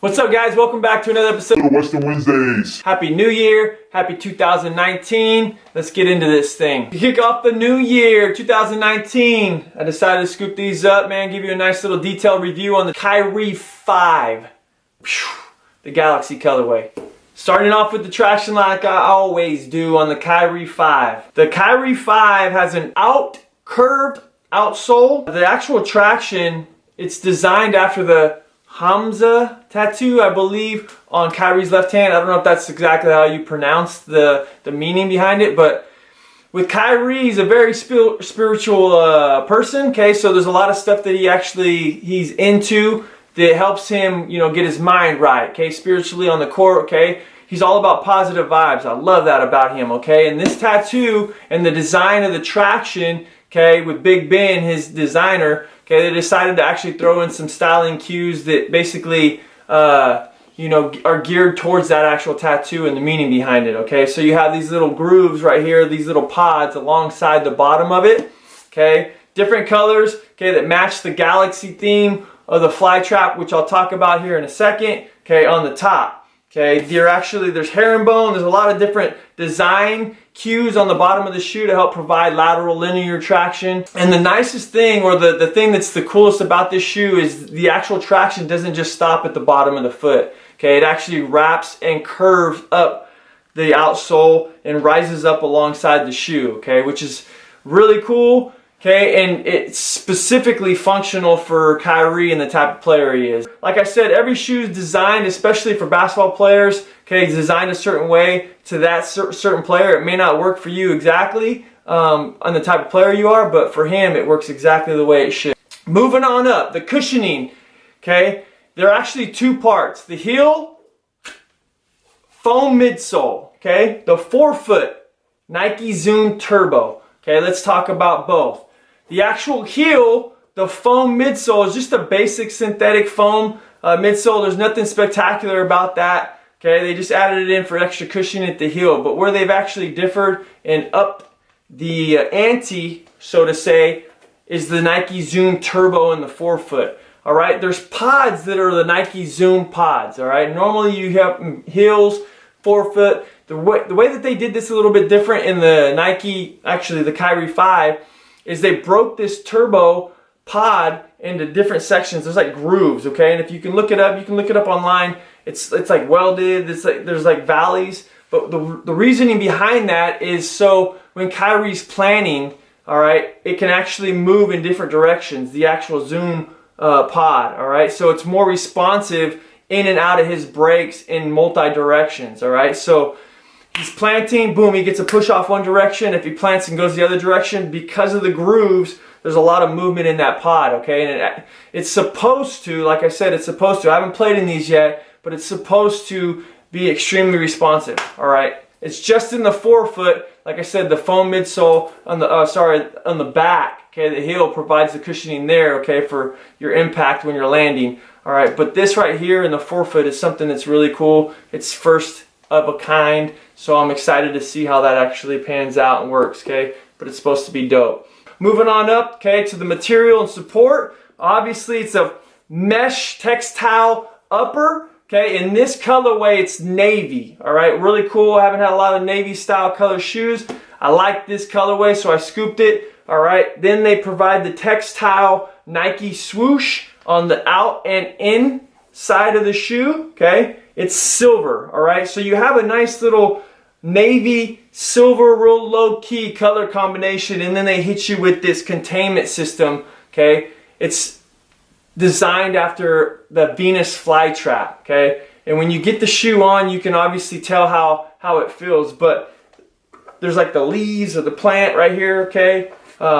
What's up, guys? Welcome back to another episode of Western Wednesdays. Happy New Year. Happy 2019. Let's get into this thing. To kick off the new year, 2019, I decided to scoop these up, man, give you a nice little detailed review on the Kyrie 5. The Galaxy colorway. Starting off with the traction like I always do on the Kyrie 5. The Kyrie 5 has an curved outsole. The actual traction, it's designed after the Hamza tattoo, I believe, on Kyrie's left hand. I don't know if that's exactly how you pronounce the meaning behind it, but with Kyrie, he's a very spiritual person, okay? So there's a lot of stuff that he's into that helps him, get his mind right, okay? Spiritually on the court, okay? He's all about positive vibes. I love that about him, okay? And this tattoo and the design of the traction, okay, with Big Ben, his designer, okay, they decided to actually throw in some styling cues that basically, are geared towards that actual tattoo and the meaning behind it, okay? So you have these little grooves right here, these little pods alongside the bottom of it, okay? Different colors, okay, that match the Galaxy theme of the fly trap, which I'll talk about here in a second, okay, on the top. Okay, there's herringbone, there's a lot of different design cues on the bottom of the shoe to help provide lateral linear traction. And the nicest thing, or the thing that's the coolest about this shoe, is the actual traction doesn't just stop at the bottom of the foot. Okay, it actually wraps and curves up the outsole and rises up alongside the shoe, okay, which is really cool. Okay, and it's specifically functional for Kyrie and the type of player he is. Like I said, every shoe is designed, especially for basketball players, okay, designed a certain way to that certain player. It may not work for you exactly on the type of player you are, but for him, it works exactly the way it should. Moving on up, the cushioning, okay, there are actually two parts. The heel, foam midsole, okay, the forefoot, Nike Zoom Turbo. Okay, let's talk about both. The actual heel, the foam midsole, is just a basic synthetic foam midsole. There's nothing spectacular about that. Okay, they just added it in for extra cushion at the heel. But where they've actually differed and upped the ante, so to say, is the Nike Zoom Turbo in the forefoot. All right, there's pods that are the Nike Zoom pods. All right, normally you have heels, forefoot. The way that they did this a little bit different in the the Kyrie 5, is they broke this turbo pod into different sections. There's like grooves, okay? And if you can look it up online. It's like welded. There's like valleys. But the reasoning behind that is so when Kyrie's planning, all right, it can actually move in different directions. The actual Zoom pod, all right. So it's more responsive in and out of his breaks in multi directions, all right. So he's planting, boom, he gets a push off one direction. If he plants and goes the other direction, because of the grooves, there's a lot of movement in that pod, okay? And it's supposed to, like I said, it's supposed to. I haven't played in these yet, but it's supposed to be extremely responsive, all right? It's just in the forefoot, like I said, the foam midsole on the back, okay? The heel provides the cushioning there, okay, for your impact when you're landing, all right? But this right here in the forefoot is something that's really cool. It's first of a kind, so I'm excited to see how that actually pans out and works, okay? But it's supposed to be dope. Moving on up, okay, to the material and support. Obviously, it's a mesh textile upper, okay? In this colorway, it's navy, all right? Really cool. I haven't had a lot of navy style color shoes. I like this colorway, so I scooped it, all right? Then they provide the textile Nike swoosh on the out and in side of the shoe, okay? It's silver, all right? So you have a nice little navy, silver, real low-key color combination, and then they hit you with this containment system, okay? It's designed after the Venus flytrap, okay? And when you get the shoe on, you can obviously tell how it feels, but there's like the leaves or the plant right here, okay?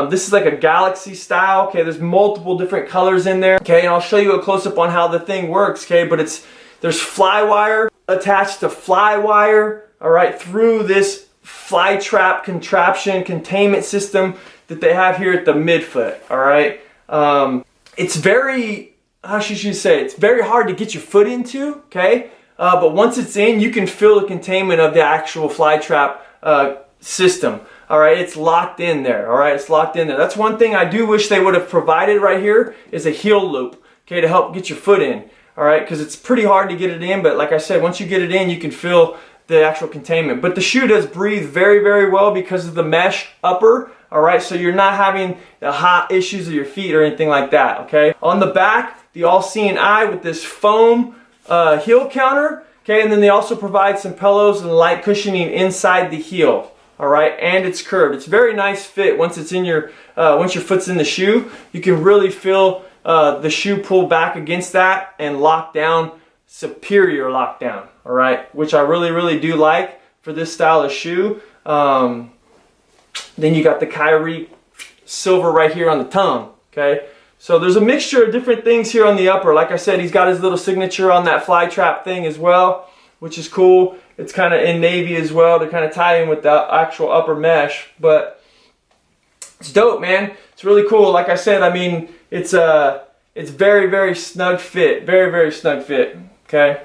This is like a Galaxy style, okay? There's multiple different colors in there, okay? And I'll show you a close-up on how the thing works, okay? But there's fly wire attached to fly wire, all right, through this fly trap contraption containment system that they have here at the midfoot, all right? It's very, it's very hard to get your foot into, okay? But once it's in, you can feel the containment of the actual fly trap system. All right, it's locked in there. All right, it's locked in there. That's one thing I do wish they would have provided right here is a heel loop, okay, to help get your foot in. all right, because it's pretty hard to get it in, but like I said, once you get it in, you can feel the actual containment. But the shoe does breathe very, very well because of the mesh upper, all right, so you're not having the hot issues of your feet or anything like that, okay? On the back, the all-seeing eye with this foam heel counter, okay, and then they also provide some pillows and light cushioning inside the heel, all right, and it's curved. It's a very nice fit once it's in your, once your foot's in the shoe. You can really feel the shoe pull back against that and lock down, superior lockdown, all right, which I really, really do like for this style of shoe. Then you got the Kyrie silver right here on the tongue, okay? So there's a mixture of different things here on the upper. Like I said, he's got his little signature on that fly trap thing as well, which is cool. It's kind of in navy as well to kind of tie in with the actual upper mesh, but it's dope, man. It's really cool. Like I said, I mean, it's very, very snug fit. Very, very snug fit, okay?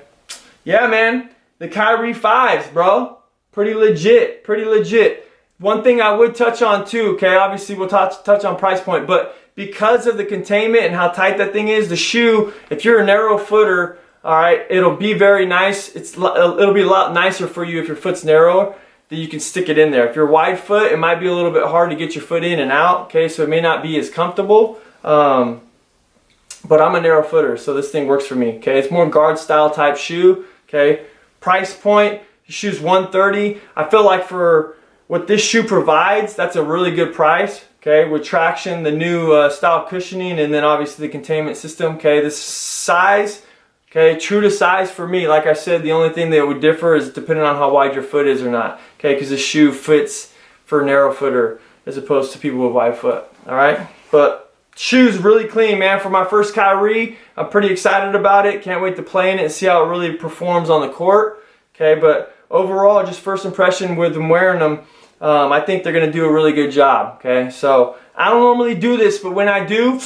Yeah, man, the Kyrie 5s, bro. Pretty legit, pretty legit. One thing I would touch on too, okay, obviously we'll touch on price point, but because of the containment and how tight that thing is, the shoe, if you're a narrow footer, all right, it'll be very nice. It'll be a lot nicer for you if your foot's narrower, that you can stick it in there. If you're wide foot, it might be a little bit hard to get your foot in and out, okay, so it may not be as comfortable. But I'm a narrow footer, so this thing works for me, okay? It's more guard style type shoe, okay? Price point, the shoe's $130. I feel like for what this shoe provides, that's a really good price, okay? With traction, the new style cushioning, and then obviously the containment system, okay? This size, okay, true to size for me. Like I said, the only thing that would differ is depending on how wide your foot is or not, okay? Because this shoe fits for a narrow footer as opposed to people with wide foot, all right? But shoe's really clean, man. For my first Kyrie, I'm pretty excited about it. Can't wait to play in it and see how it really performs on the court, okay? But overall, just first impression with them wearing them, I think they're going to do a really good job, okay? So I don't normally do this, but when I do,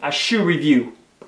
I shoe review.